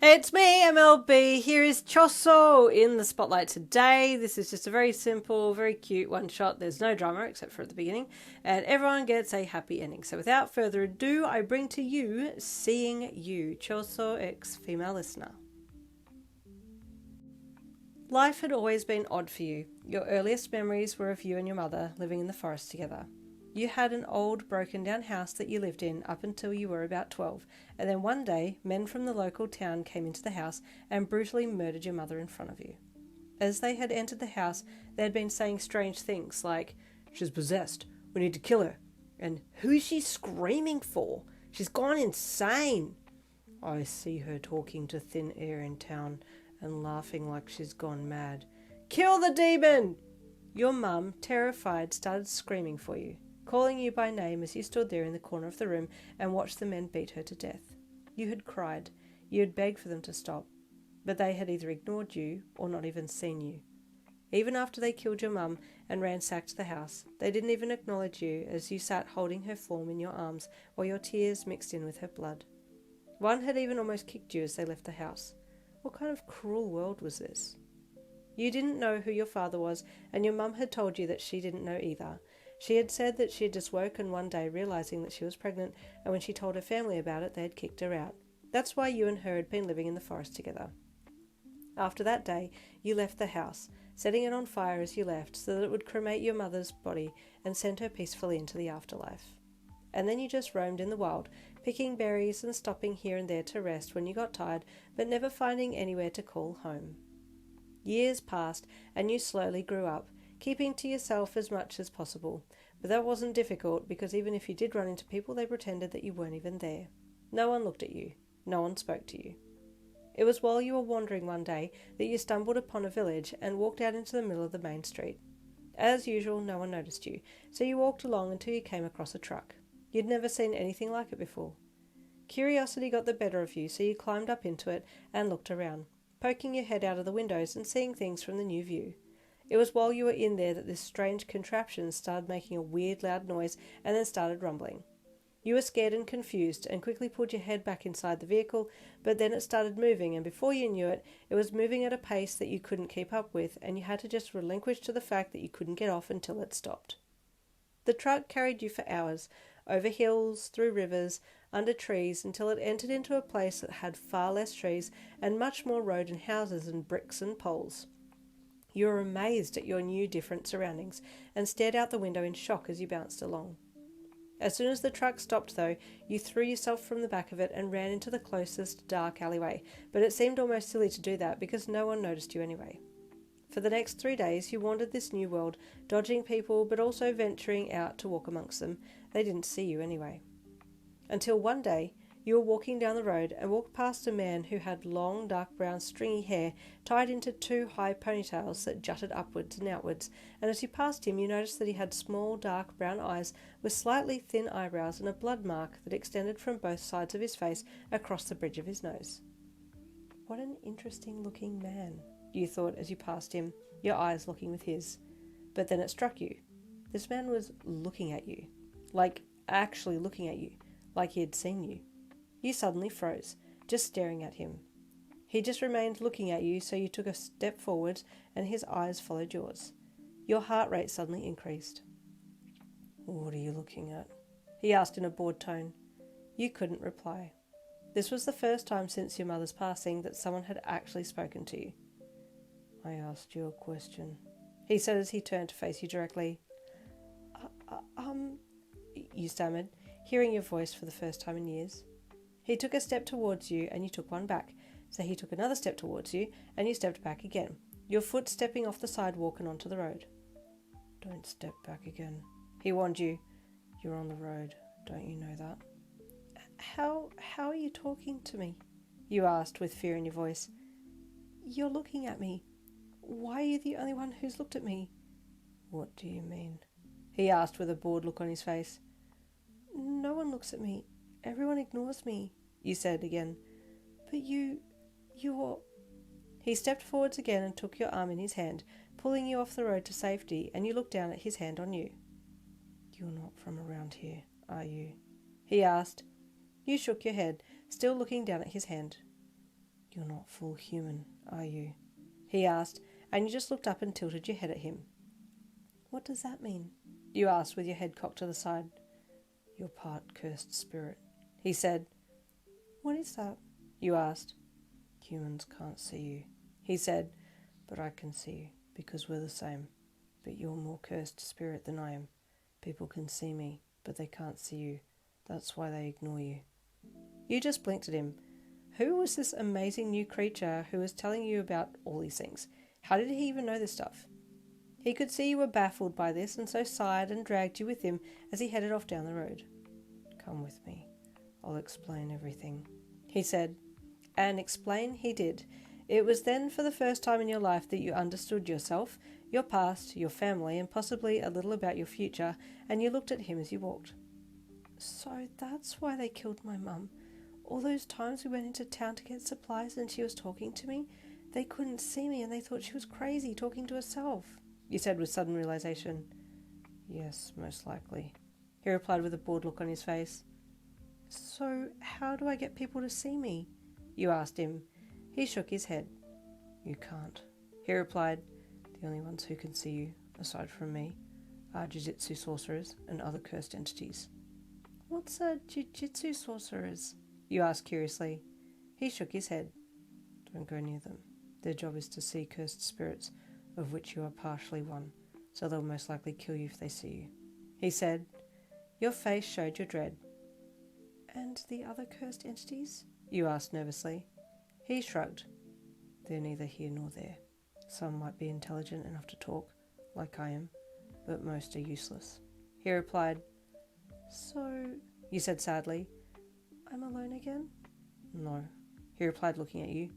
Hey, it's me, MLB. Here is Choso in the spotlight today. This is just a very simple, very cute one shot. There's no drama except for at the beginning, and everyone gets a happy ending. So without further ado, I bring to you Seeing You, Choso X female listener. Life had always been odd for you. Your earliest memories were of you and your mother living in the forest together. You had an old, broken-down house that you lived in up until you were about 12, and then one day, men from the local town came into the house and brutally murdered your mother in front of you. As they had entered the house, they had been saying strange things like, "She's possessed, we need to kill her," and "Who is she screaming for? She's gone insane." "I see her talking to thin air in town and laughing like she's gone mad. Kill the demon!" Your mum, terrified, started screaming for you, calling you by name as you stood there in the corner of the room and watched the men beat her to death. You had cried. You had begged for them to stop, but they had either ignored you or not even seen you. Even after they killed your mum and ransacked the house, they didn't even acknowledge you as you sat holding her form in your arms while your tears mixed in with her blood. One had even almost kicked you as they left the house. What kind of cruel world was this? You didn't know who your father was, and your mum had told you that she didn't know either. She had said that she had just woken one day realising that she was pregnant, and when she told her family about it, they had kicked her out. That's why you and her had been living in the forest together. After that day, you left the house, setting it on fire as you left so that it would cremate your mother's body and send her peacefully into the afterlife. And then you just roamed in the wild, picking berries and stopping here and there to rest when you got tired, but never finding anywhere to call home. Years passed, and you slowly grew up, keeping to yourself as much as possible. But that wasn't difficult, because even if you did run into people, they pretended that you weren't even there. No one looked at you. No one spoke to you. It was while you were wandering one day that you stumbled upon a village and walked out into the middle of the main street. As usual, no one noticed you, so you walked along until you came across a truck. You'd never seen anything like it before. Curiosity got the better of you, so you climbed up into it and looked around, poking your head out of the windows and seeing things from the new view. It was while you were in there that this strange contraption started making a weird loud noise and then started rumbling. You were scared and confused and quickly pulled your head back inside the vehicle, but then it started moving, and before you knew it, it was moving at a pace that you couldn't keep up with, and you had to just relinquish to the fact that you couldn't get off until it stopped. The truck carried you for hours, over hills, through rivers, under trees, until it entered into a place that had far less trees and much more road and houses and bricks and poles. You were amazed at your new different surroundings and stared out the window in shock as you bounced along. As soon as the truck stopped, though, you threw yourself from the back of it and ran into the closest dark alleyway, but it seemed almost silly to do that because no one noticed you anyway. For the next 3 days you wandered this new world, dodging people but also venturing out to walk amongst them. They didn't see you anyway. Until one day, you were walking down the road and walked past a man who had long, dark brown, stringy hair tied into 2 high ponytails that jutted upwards and outwards, and as you passed him you noticed that he had small, dark brown eyes with slightly thin eyebrows and a blood mark that extended from both sides of his face across the bridge of his nose. What an interesting looking man, you thought as you passed him, your eyes locking with his. But then it struck you. This man was looking at you. Like, actually looking at you. Like he had seen you. You suddenly froze, just staring at him. He just remained looking at you, so you took a step forward and his eyes followed yours. Your heart rate suddenly increased. "What are you looking at?" he asked in a bored tone. You couldn't reply. This was the first time since your mother's passing that someone had actually spoken to you. "I asked you a question," he said as he turned to face you directly. You stammered, hearing your voice for the first time in years. He took a step towards you and you took one back, so he took another step towards you and you stepped back again, your foot stepping off the sidewalk and onto the road. "Don't step back again," he warned you. "You're on the road, don't you know that?" How are you talking to me?" you asked with fear in your voice. "You're looking at me. Why are you the only one who's looked at me?" "What do you mean?" he asked with a bored look on his face. "No one looks at me. Everyone ignores me," you said again. "But you're..." He stepped forwards again and took your arm in his hand, pulling you off the road to safety, and you looked down at his hand on you. "You're not from around here, are you?" he asked. You shook your head, still looking down at his hand. You're not full human, are you? He asked, and you just looked up and tilted your head at him. What does that mean? You asked with your head cocked to the side. You're part cursed spirit, he said. What is that? You asked. Humans can't see you, he said, but I can see you because we're the same. But you're more cursed spirit than I am. People can see me, but they can't see you. That's why they ignore you. You just blinked at him. Who was this amazing new creature who was telling you about all these things? How did he even know this stuff? He could see you were baffled by this and so sighed and dragged you with him as he headed off down the road. Come with me. I'll explain everything, he said. And explain he did. It was then for the first time in your life that you understood yourself, your past, your family, and possibly a little about your future, and you looked at him as you walked. So that's why they killed my mum. All those times we went into town to get supplies and she was talking to me, they couldn't see me and they thought she was crazy talking to herself, you said with sudden realization. Yes, most likely, he replied with a bored look on his face. So how do I get people to see me? You asked him. He shook his head. You can't, he replied. The only ones who can see you, aside from me, are Jujutsu sorcerers and other cursed entities. What's a Jujutsu sorcerers? You asked curiously. He shook his head. Don't go near them. Their job is to see cursed spirits, of which you are partially one, so they'll most likely kill you if they see you, he said. Your face showed your dread. And the other cursed entities? You asked nervously. He shrugged. They're neither here nor there. Some might be intelligent enough to talk, like I am, but most are useless, he replied. So, you said sadly, I'm alone again? No, he replied looking at you.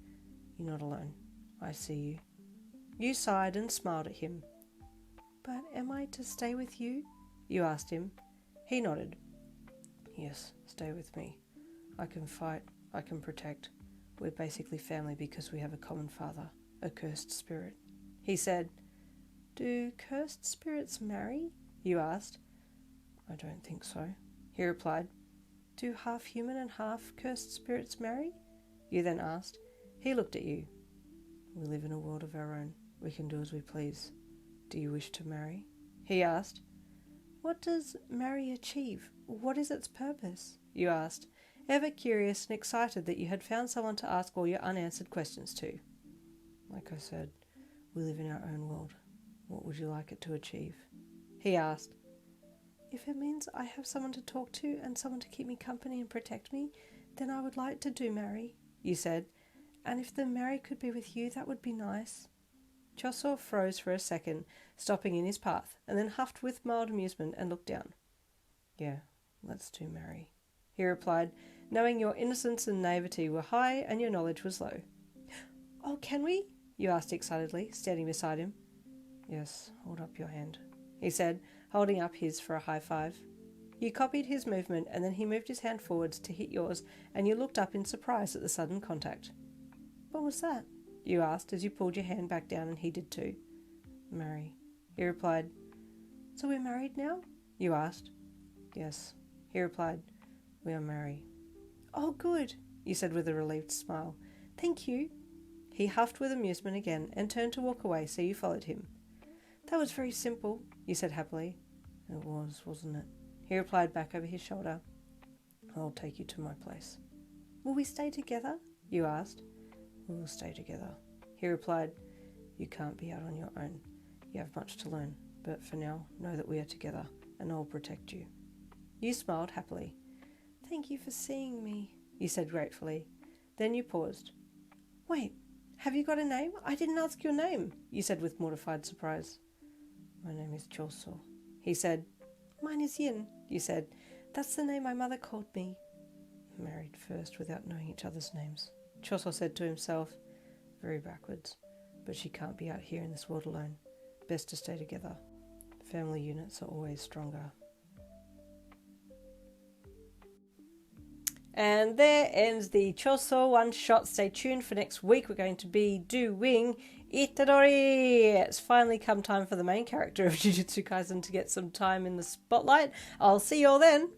You're not alone. I see you. You sighed and smiled at him. But am I to stay with you? You asked him. He nodded. Yes, stay with me. I can fight, I can protect. We're basically family because we have a common father, a cursed spirit, he said. Do cursed spirits marry? You asked. I don't think so, he replied. Do half human and half cursed spirits marry? You then asked. He looked at you. We live in a world of our own. We can do as we please. Do you wish to marry? He asked. What does marry achieve? What is its purpose? You asked, ever curious and excited that you had found someone to ask all your unanswered questions to. Like I said, we live in our own world. What would you like it to achieve? He asked. If it means I have someone to talk to and someone to keep me company and protect me, then I would like to do marry, you said. And if the marry could be with you, that would be nice. Choso froze for a second, stopping in his path, and then huffed with mild amusement and looked down. Yeah, let's do marry, he replied, knowing your innocence and naivety were high and your knowledge was low. Oh, can we? You asked excitedly, standing beside him. Yes, hold up your hand, he said, holding up his for a high five. You copied his movement and then he moved his hand forwards to hit yours and you looked up in surprise at the sudden contact. What was that? You asked as you pulled your hand back down and he did too. Marry, he replied. So we're married now? You asked. Yes, he replied. We are married. Oh, good, you said with a relieved smile. Thank you. He huffed with amusement again and turned to walk away, so you followed him. That was very simple, you said happily. It was, wasn't it? He replied back over his shoulder. I'll take you to my place. Will we stay together? You asked. We will stay together, he replied. You can't be out on your own. You have much to learn, but for now, know that we are together, and I will protect you. You smiled happily. Thank you for seeing me, you said gratefully. Then you paused. Wait, have you got a name? I didn't ask your name, you said with mortified surprise. My name is Choso, he said. Mine is Yin, you said. That's the name my mother called me. Married first without knowing each other's names, Choso said to himself. Very backwards, but she can't be out here in this world alone. Best to stay together. Family units are always stronger. And there ends the Choso one shot. Stay tuned for next week. We're going to be doing Itadori. It's finally come time for the main character of Jujutsu Kaisen to get some time in the spotlight. I'll see you all then.